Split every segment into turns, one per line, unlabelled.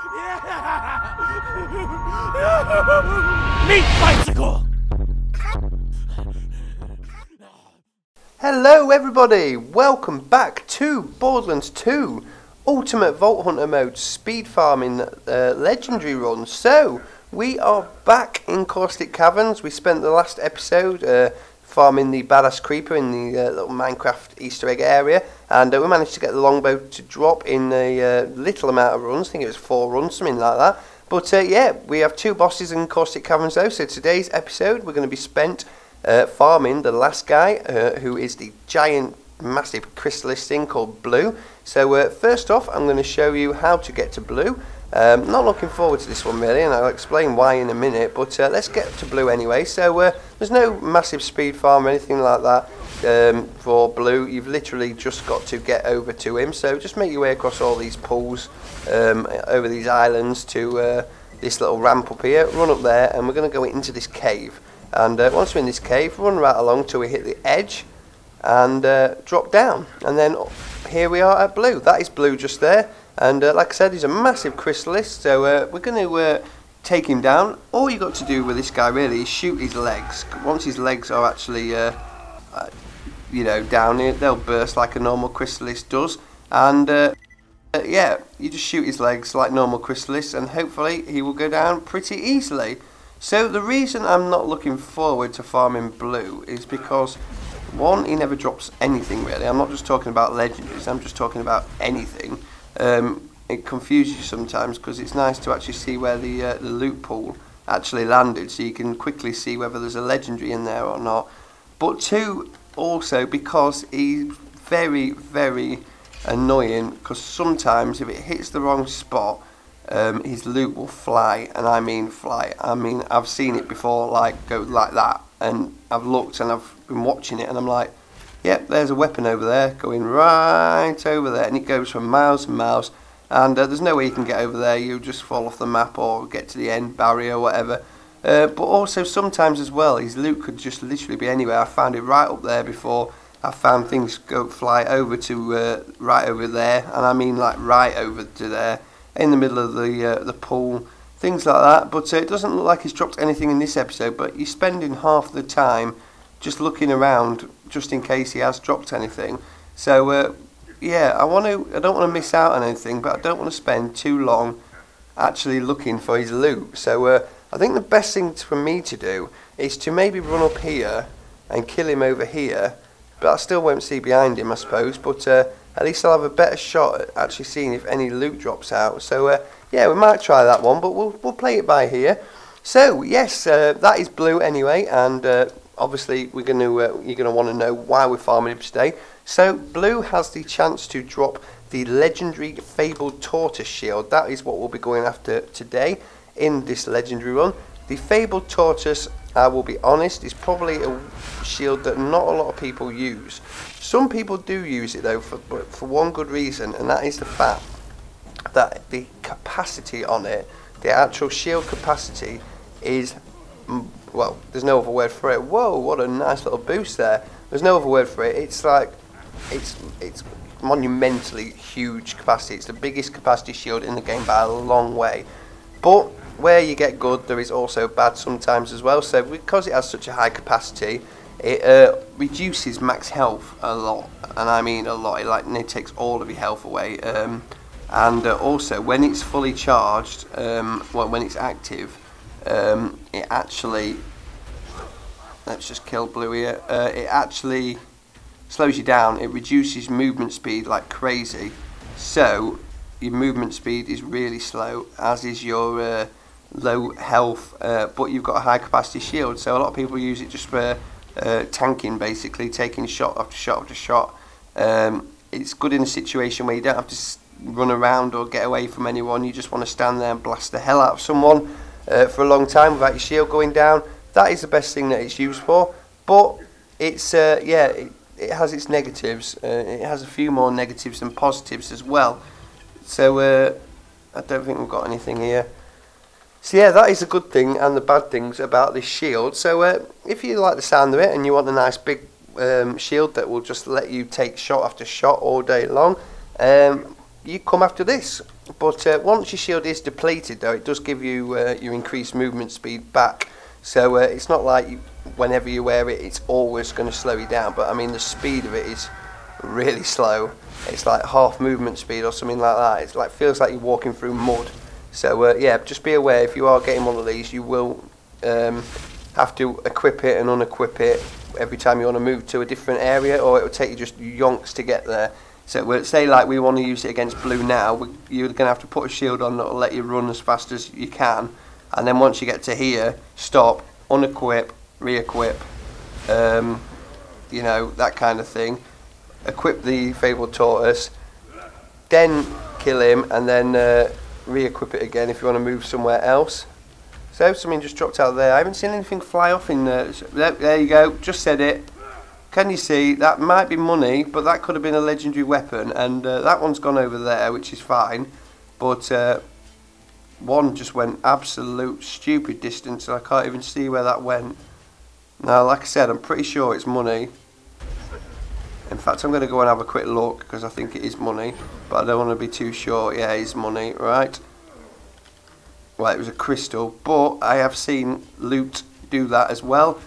Meat bicycle!
Hello everybody, welcome back to Borderlands 2 Ultimate Vault Hunter mode speed farming legendary run. So we are back in Caustic Caverns. We spent the last episode farming the badass creeper in the little Minecraft Easter egg area, and we managed to get the longbow to drop in a little amount of runs. I think it was 4 runs, something like that. But yeah, we have 2 bosses in Caustic Caverns though, so today's episode we're going to be spent farming the last guy, who is the giant massive crystallis thing called Blue. So first off, I'm going to show you how to get to Blue. Not looking forward to this one really, and I'll explain why in a minute, but let's get to Blue anyway. So there's no massive speed farm or anything like that for Blue. You've literally just got to get over to him, so just make your way across all these pools, over these islands to this little ramp up here, run up there, and we're going to go into this cave. And once we're in this cave, run right along till we hit the edge and drop down, and then here we are at Blue. That is Blue just there, and like I said, he's a massive crystallis, so we're going to take him down. All you got to do with this guy really is shoot his legs. Once his legs are actually you know, down here, they'll burst like a normal crystallis does, and yeah, you just shoot his legs like normal crystallis and hopefully he will go down pretty easily. So the reason I'm not looking forward to farming Blue is because, one, he never drops anything really. I'm not just talking about legendaries, I'm just talking about anything. It confuses you sometimes because it's nice to actually see where the loot pool actually landed, so you can quickly see whether there's a legendary in there or not. But 2, also because he's very, very annoying, because sometimes if it hits the wrong spot, his loot will fly, and I mean fly. I mean, I've seen it before, like go like that, and I've looked and I've been watching it, and I'm like, yep, there's a weapon over there, going right over there, and it goes for miles and miles, and there's no way you can get over there. You just fall off the map or get to the end barrier or whatever. But also sometimes as well, his loot could just literally be anywhere. I found it right up there before. I found things go fly over to right over there, and I mean like right over to there, in the middle of the pool, things like that. But it doesn't look like he's dropped anything in this episode, but you're spending half the time just looking around just in case he has dropped anything. So yeah, I don't want to miss out on anything, but I don't want to spend too long actually looking for his loot. So I think the best thing for me to do is to maybe run up here and kill him over here, but I still won't see behind him, I suppose, but at least I'll have a better shot at actually seeing if any loot drops out. So yeah, we might try that one, but we'll play it by here. So yes, that is Blue anyway, and obviously you're going to want to know why we're farming him today. So Blue has the chance to drop the legendary Fabled Tortoise shield. That is what we'll be going after today in this legendary run. The Fabled Tortoise, I will be honest, is probably a shield that not a lot of people use. Some people do use it though, for one good reason, and that is the fact that the capacity on it, the actual shield capacity, is, well, there's no other word for it. Whoa, what a nice little boost there. There's no other word for it. It's like, it's monumentally huge capacity. It's the biggest capacity shield in the game by a long way. But where you get good, there is also bad sometimes as well. So because it has such a high capacity, it reduces max health a lot, and I mean a lot. It takes all of your health away. And also when it's fully charged, well, when it's active, it actually, let's just kill Blue here. It actually slows you down. It reduces movement speed like crazy. So your movement speed is really slow, as is your low health, but you've got a high capacity shield, so a lot of people use it just for tanking, basically taking shot after shot after shot. It's good in a situation where you don't have to run around or get away from anyone. You just want to stand there and blast the hell out of someone for a long time without your shield going down. That is the best thing that it's used for, but it's yeah, it has its negatives. It has a few more negatives than positives as well. So I don't think we've got anything here. So yeah, that is the good thing and the bad things about this shield. So if you like the sound of it and you want a nice big shield that will just let you take shot after shot all day long, you come after this. But once your shield is depleted, though, it does give you your increased movement speed back. So it's not like whenever you wear it, it's always going to slow you down. But I mean, the speed of it is really slow. It's like half movement speed or something like that. It's like feels like you're walking through mud. So yeah, just be aware if you are getting one of these, you will have to equip it and unequip it every time you want to move to a different area, or it will take you just yonks to get there. So we'll say like we want to use it against blue now, you're going to have to put a shield on that will let you run as fast as you can, and then once you get to here, stop, unequip, re-equip, you know, that kind of thing. Equip the Fabled Tortoise, then kill him, and then re-equip it again if you want to move somewhere else. So something just dropped out there. I haven't seen anything fly off in there. There you go, just said it. Can you see, that might be money, but that could have been a legendary weapon, and that one's gone over there, which is fine, but one just went absolute stupid distance, and I can't even see where that went. Now, like I said, I'm pretty sure it's money. In fact, I'm going to go and have a quick look, because I think it is money, but I don't want to be too sure. Yeah, it's money, right. Well, it was a crystal, but I have seen loot do that as well.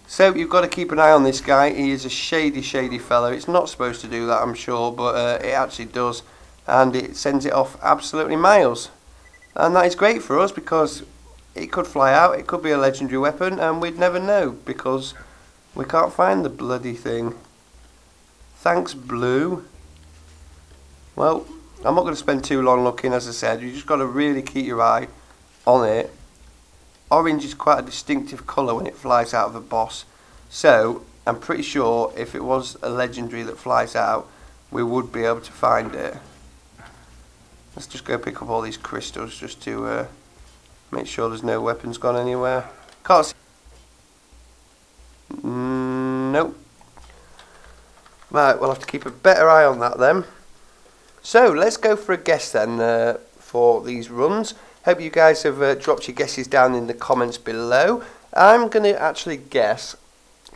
So you've got to keep an eye on this guy. He is a shady, shady fellow. It's not supposed to do that, I'm sure, but it actually does. And it sends it off absolutely miles. And that is great for us because it could fly out. It could be a legendary weapon, and we'd never know because we can't find the bloody thing. Thanks, blue. Well, I'm not going to spend too long looking, as I said. You just got to really keep your eye on it. Orange is quite a distinctive colour when it flies out of a boss, so I'm pretty sure if it was a legendary that flies out, we would be able to find it. Let's just go pick up all these crystals just to make sure there's no weapons gone anywhere. Can't see. Nope. Right, we'll have to keep a better eye on that then. So let's go for a guess then for these runs. Hope you guys have dropped your guesses down in the comments below. I'm going to actually guess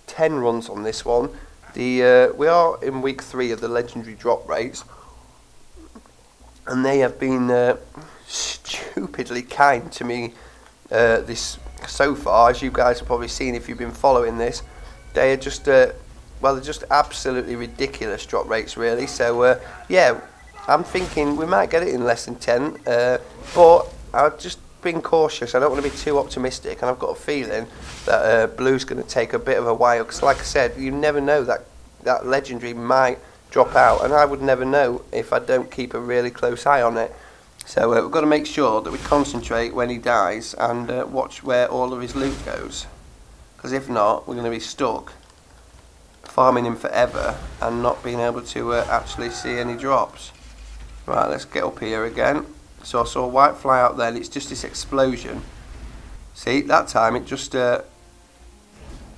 10 runs on this one. We are in week 3 of the legendary drop rates, and they have been stupidly kind to me this so far, as you guys have probably seen if you've been following this. They are just well, they're just absolutely ridiculous drop rates, really. So yeah, I'm thinking we might get it in less than 10, but I've just been cautious. I don't want to be too optimistic, and I've got a feeling that blue's going to take a bit of a while, because like I said, you never know, that legendary might drop out, and I would never know if I don't keep a really close eye on it. So we've got to make sure that we concentrate when he dies and watch where all of his loot goes, because if not, we're going to be stuck farming him forever and not being able to actually see any drops. Right, let's get up here again. So I saw white fly out there, and it's just this explosion. See, that time it just go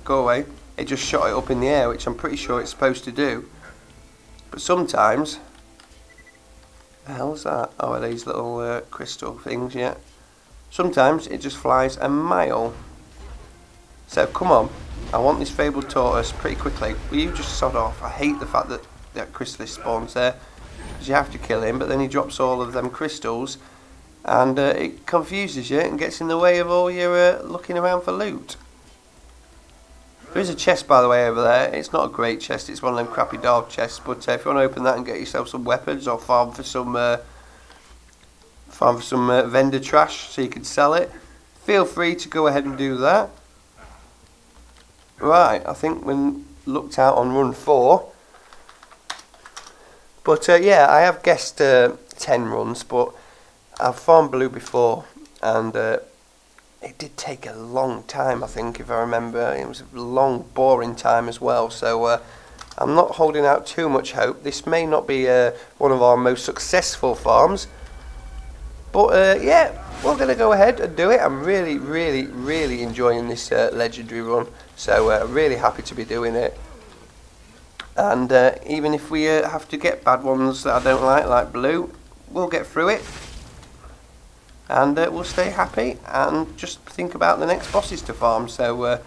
away. It just shot it up in the air, which I'm pretty sure it's supposed to do. But sometimes, the hell's that? Oh, are these little crystal things? Yeah. Sometimes it just flies a mile. So come on, I want this Fabled Tortoise pretty quickly. Will you just sod off? I hate the fact that that chrysalis spawns there, because you have to kill him, but then he drops all of them crystals, and it confuses you and gets in the way of all your looking around for loot. There is a chest, by the way, over there. It's not a great chest, it's one of them crappy dog chests, but if you want to open that and get yourself some weapons, or farm for some vendor trash so you can sell it, feel free to go ahead and do that. Right, I think we looked out on run 4. But yeah, I have guessed 10 runs, but I've farmed blue before, and it did take a long time, I think, if I remember. It was a long, boring time as well, so I'm not holding out too much hope. This may not be one of our most successful farms, but yeah, we're going to go ahead and do it. I'm really, really, really enjoying this legendary run, so really happy to be doing it. And even if we have to get bad ones that I don't like blue, we'll get through it, and we'll stay happy and just think about the next bosses to farm. So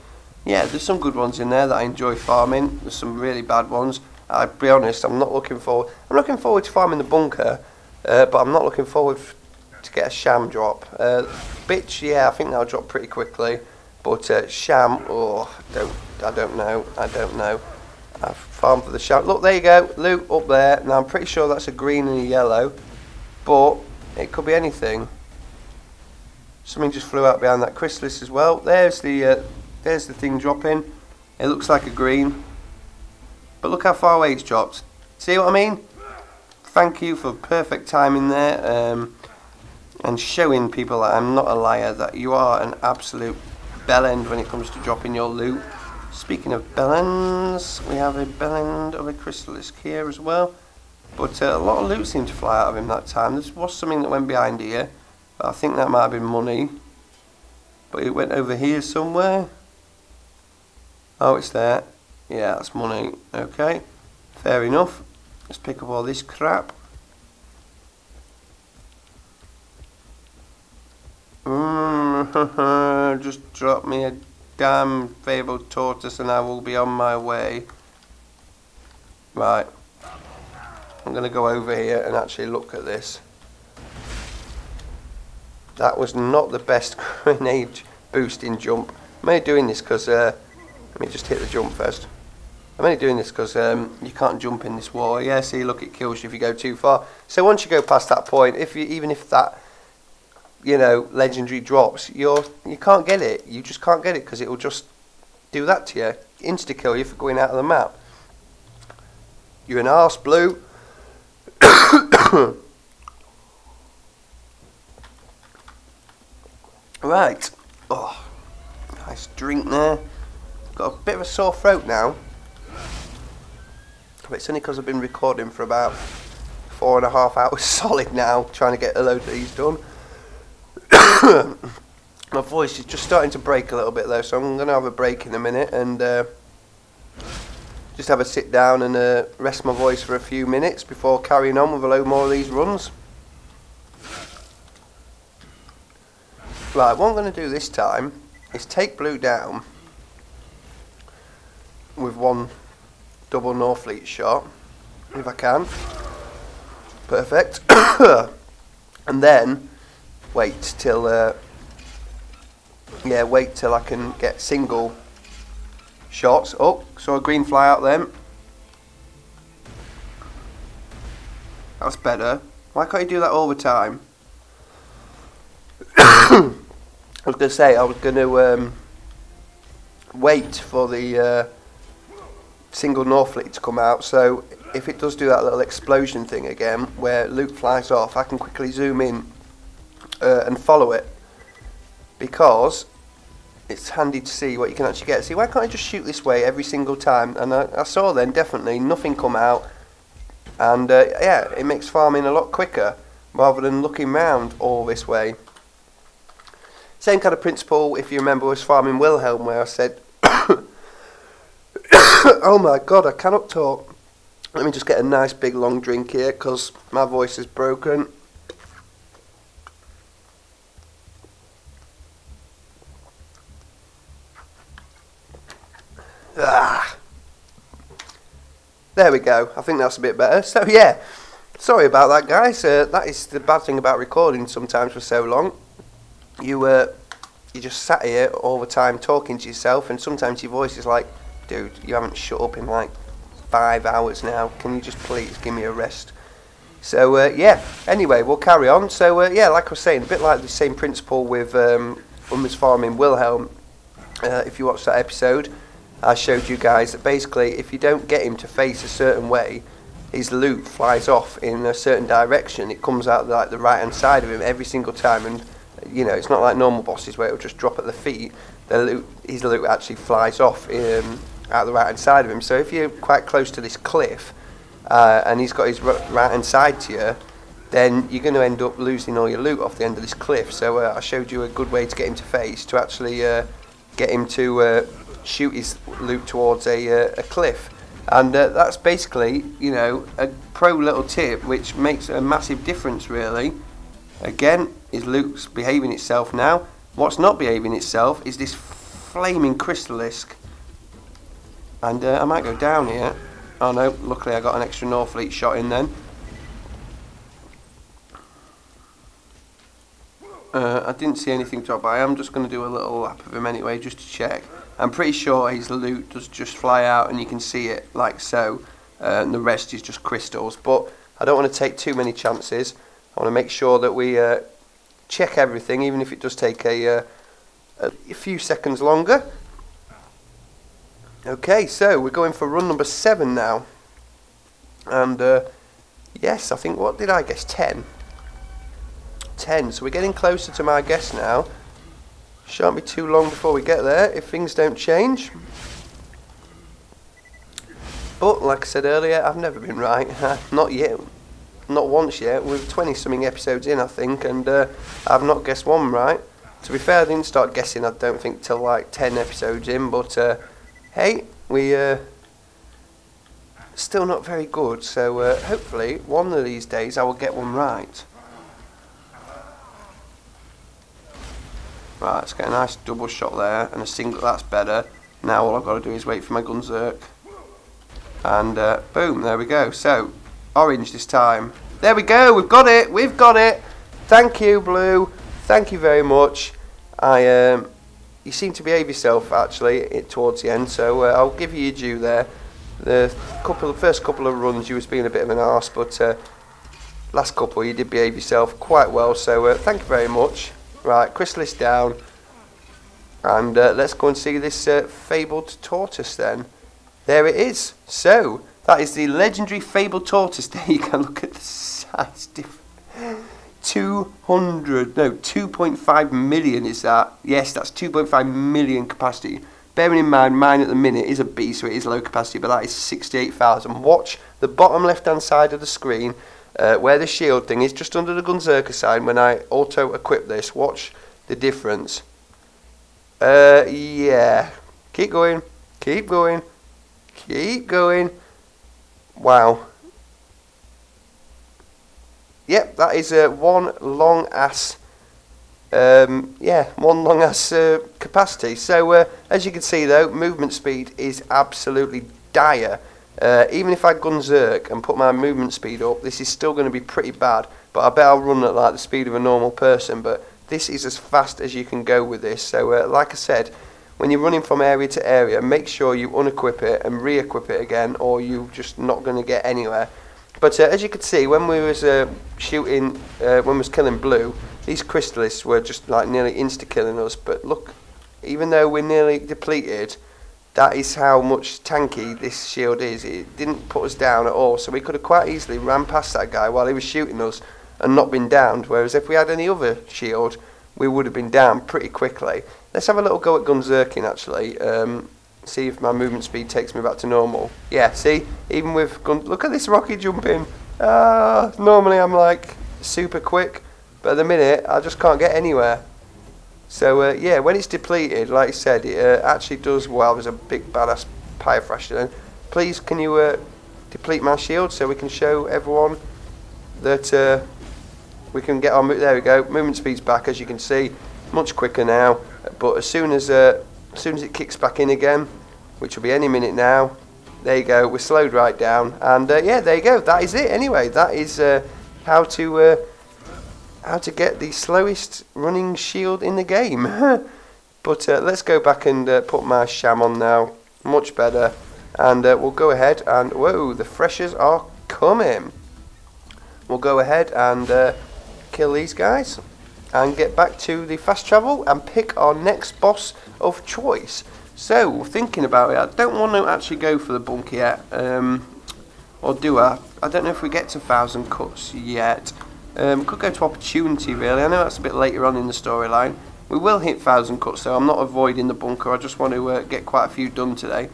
yeah, there's some good ones in there that I enjoy farming. There's some really bad ones. I'll be honest, I'm looking forward to farming the bunker, but I'm not looking forward to get a sham drop. Bitch, yeah, I think that'll drop pretty quickly, but sham, oh, I don't know. I've farmed for the sham. Look, there you go, loot up there. Now I'm pretty sure that's a green and a yellow, but it could be anything. Something just flew out behind that chrysalis as well. There's the thing dropping. It looks like a green, but look how far away it's dropped. See what I mean? Thank you for perfect timing there, and showing people that I'm not a liar, that you are an absolute bellend when it comes to dropping your loot. Speaking of bellends, we have a bellend of a chrysalis here as well, but a lot of loot seemed to fly out of him that time. There was something that went behind here, but I think that might have been money, but it went over here somewhere. Oh, it's there. Yeah, that's money. Okay, fair enough. Let's pick up all this crap. Just drop me a damn Fabled Tortoise and I will be on my way. Right. I'm going to go over here and actually look at this. That was not the best grenade boosting jump. I'm only doing this because, let me just hit the jump first. I'm only doing this because you can't jump in this wall. Yeah, see, look, it kills you if you go too far. So once you go past that point, even if that, you know, legendary drops, you can't get it. You just can't get it because it will just do that to you. Insta kill you for going out of the map. You're an arse, Blue. Right. Oh, nice drink there. Got a bit of a sore throat now. But it's only because I've been recording for about 4.5 hours solid now, trying to get a load of these done. My voice is just starting to break a little bit though, so I'm going to have a break in a minute and just have a sit down and rest my voice for a few minutes before carrying on with a load more of these runs. Right, what I'm going to do this time is take Blue down with one double Norfleet shot, if I can. Perfect. And then wait till wait till I can get single shots. Oh, saw a green fly out then. That's better. Why can't you do that all the time? I was going to say I was going to wait for the single Norfleet to come out, so if it does do that little explosion thing again where loot flies off, I can quickly zoom in and follow it, because it's handy to see what you can actually get. See, why can't I just shoot this way every single time? And I saw then definitely nothing come out, and yeah, it makes farming a lot quicker rather than looking round all this way. Same kind of principle, if you remember, was farming Wilhelm, where I said oh my god, I cannot talk. Let me just get a nice big long drink here because my voice is broken. There we go. I think that's a bit better. So yeah, sorry about that, guys. That is the bad thing about recording sometimes for so long. You just sat here all the time talking to yourself, and sometimes your voice is like, dude, you haven't shut up in like 5 hours now. Can you just please give me a rest? So yeah, anyway, we'll carry on. So yeah, like I was saying, a bit like the same principle with Ummer's farming Wilhelm. If you watched that episode, I showed you guys that basically if you don't get him to face a certain way, his loot flies off in a certain direction. It comes out like the right hand side of him every single time, and you know, it's not like normal bosses where it'll just drop at the feet. His loot actually flies off out the right hand side of him. So if you're quite close to this cliff and he's got his right hand side to you, then you're going to end up losing all your loot off the end of this cliff. So I showed you a good way to get him to face, to actually get him to shoot his loot towards a cliff. And that's basically, you know, a pro little tip which makes a massive difference really. Again, his loot's behaving itself now. What's not behaving itself is this flaming crystallisk. And I might go down here. Oh no, luckily I got an extra Norfleet shot in then. I didn't see anything drop, but I am just going to do a little lap of him anyway, just to check. I'm pretty sure his loot does just fly out, and you can see it like so, and the rest is just crystals. But I don't want to take too many chances. I want to make sure that we check everything, even if it does take a few seconds longer. Okay, so we're going for run number 7 now. And yes, I think, what did I guess? 10. 10, so we're getting closer to my guess now. Shan't be too long before we get there if things don't change. But like I said earlier, I've never been right. Not yet. Not once yet. We're 20 something episodes in, I think, and I've not guessed one right. To be fair, I didn't start guessing, I don't think, till like 10 episodes in, but hey, we still not very good, so hopefully one of these days I will get one right. Right, let's get a nice double shot there, and a single, that's better. Now all I've got to do is wait for my Berserker. And boom, there we go. So, orange this time. There we go, we've got it, we've got it. Thank you, Blue. Thank you very much. You seem to behave yourself, actually, towards the end, so I'll give you your due there. The first couple of runs you was being a bit of an arse, but last couple you did behave yourself quite well, so thank you very much. Right, Chrysalis down, and let's go and see this Fabled Tortoise then. There it is. So, that is the legendary Fabled Tortoise. There you can look at the size difference. 2.5 million is that. Yes, that's 2.5 million capacity. Bearing in mind, mine at the minute is a B, so it is low capacity, but that is 68,000. Watch the bottom left-hand side of the screen. Where the shield thing is, just under the Berserker sign. When I auto-equip this, watch the difference. Yeah. Keep going. Keep going. Keep going. Wow. Yep, that is one long ass. Yeah, one long ass capacity. So as you can see, though, movement speed is absolutely dire. Even if I Berserker and put my movement speed up, this is still going to be pretty bad. But I bet I'll run at like the speed of a normal person. But this is as fast as you can go with this. So like I said, when you're running from area to area, make sure you unequip it and re-equip it again, or you're just not going to get anywhere. But as you can see, when we was shooting, when we was killing Blue, these crystalists were just like nearly insta-killing us. But look, even though we're nearly depleted, that is how much tanky this shield is. It didn't put us down at all, so we could have quite easily ran past that guy while he was shooting us and not been downed, whereas if we had any other shield, we would have been down pretty quickly. Let's have a little go at Berserking actually, see if my movement speed takes me back to normal. Yeah, see, even with look at this rocket jumping. Normally I'm like super quick, but at the minute I just can't get anywhere. So yeah, when it's depleted, like I said, it actually does well. There's a big badass Pyrothrash then. Please, can you deplete my shield so we can show everyone that we can get on. There we go. Movement speed's back, as you can see, much quicker now. But as soon as it kicks back in again, which will be any minute now, there you go. We're slowed right down, and yeah, there you go. That is it. Anyway, that is how to get the slowest running shield in the game. But let's go back and put my sham on now. Much better. And we'll go ahead and... Whoa, the freshers are coming. We'll go ahead and kill these guys. And get back to the fast travel and pick our next boss of choice. So, thinking about it, I don't want to actually go for the bunker yet. Or do I? I don't know if we get to 1,000 cuts yet. Could go to opportunity really. I know that's a bit later on in the storyline. We will hit 1,000 cuts, so I'm not avoiding the bunker. I just want to get quite a few done today.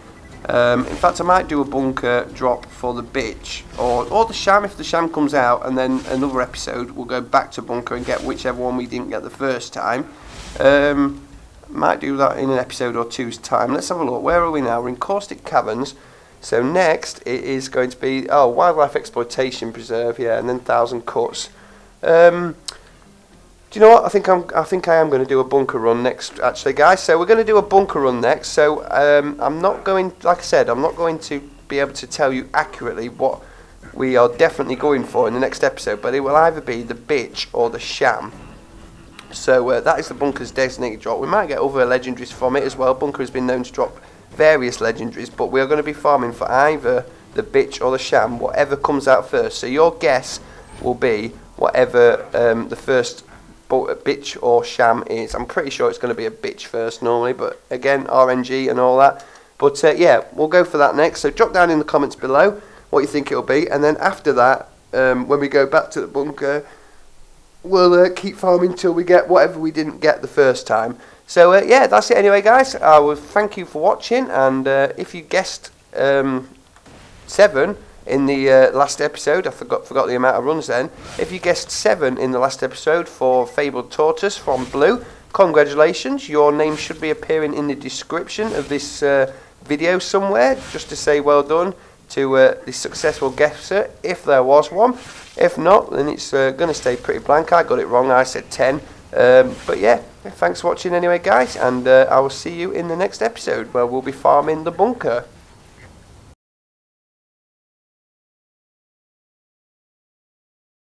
In fact, I might do a bunker drop for the bitch or the sham if the sham comes out, and then another episode we'll go back to bunker and get whichever one we didn't get the first time. Might do that in an episode or two's time. Let's have a look. Where are we now? We're in Caustic Caverns. So next it is going to be Wildlife Exploitation Preserve, yeah, and then 1,000 cuts. Do you know what? I think I am going to do a bunker run next, actually, guys. So we're going to do a bunker run next. So I'm not going, like I said, I'm not going to be able to tell you accurately what we are definitely going for in the next episode. But it will either be the bitch or the sham. So that is the bunker's designated drop. We might get other legendaries from it as well. Bunker has been known to drop various legendaries, but we are going to be farming for either the bitch or the sham, whatever comes out first. So your guess will be whatever the first bitch or sham is. I'm pretty sure it's going to be a bitch first normally, but again, RNG and all that. But yeah, we'll go for that next. So drop down in the comments below what you think it'll be, and then after that, when we go back to the bunker, we'll keep farming till we get whatever we didn't get the first time. So yeah, that's it anyway, guys. I will thank you for watching, and if you guessed 7 in the last episode, I forgot the amount of runs then. If you guessed 7 in the last episode for Fabled Tortoise from Blue, congratulations. Your name should be appearing in the description of this video somewhere, just to say well done to the successful guesser, if there was one. If not, then it's going to stay pretty blank. I got it wrong, I said 10. But yeah, thanks for watching anyway, guys, and I will see you in the next episode where we'll be farming the bunker.